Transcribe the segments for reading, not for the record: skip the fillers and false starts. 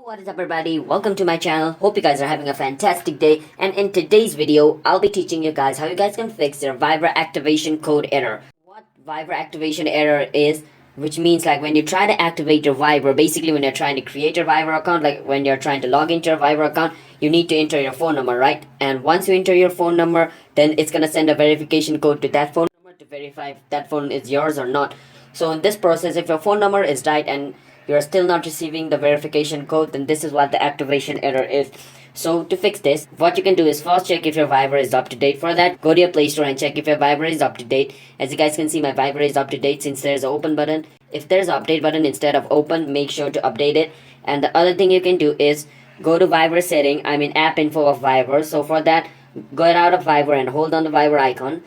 What is up everybody, welcome to my channel. Hope you guys are having a fantastic day, and in today's video I'll be teaching you guys how you guys can fix your Viber activation code error. What Viber activation error is, which means like when you try to activate your Viber, basically when you're trying to create your Viber account, like when you're trying to log into your Viber account, you need to enter your phone number, right? And once you enter your phone number, then it's gonna send a verification code to that phone number to verify if that phone is yours or not. So in this process, if your phone number is right and you're still not receiving the verification code, then this is what the activation error is. So to fix this, what you can do is first check if your Viber is up to date. For that, go to your Play Store and check if your Viber is up to date. As you guys can see, my Viber is up to date since there's an open button. If there's an update button instead of open, make sure to update it. And the other thing you can do is go to Viber setting, app info of Viber. So for that, go out of Viber and hold on the Viber icon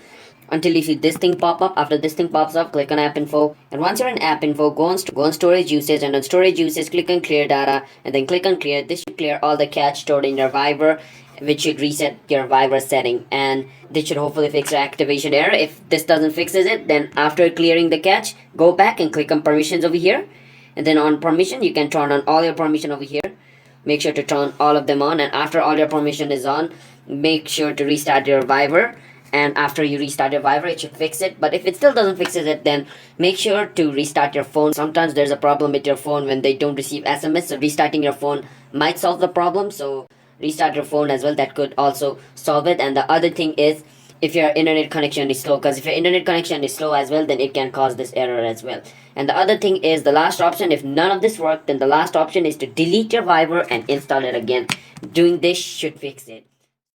until you see this thing pop up. After this thing pops up, click on app info, and once you're in app info, go on storage usage, and on storage usage click on clear data, and then click on clear. This should clear all the cache stored in your Viber, which should reset your Viber setting, and this should hopefully fix your activation error. If this doesn't fixes it, then after clearing the cache, go back and click on permissions over here, and then on permission you can turn on all your permission over here. Make sure to turn all of them on, and after all your permission is on, make sure to restart your Viber. And after you restart your Viber, it should fix it. But if it still doesn't fix it, then make sure to restart your phone. Sometimes there's a problem with your phone when they don't receive SMS, so restarting your phone might solve the problem. So restart your phone as well, that could also solve it. And the other thing is, if your internet connection is slow, because if your internet connection is slow as well, then it can cause this error as well. And the other thing is, the last option, if none of this worked, then the last option is to delete your Viber and install it again. Doing this should fix it.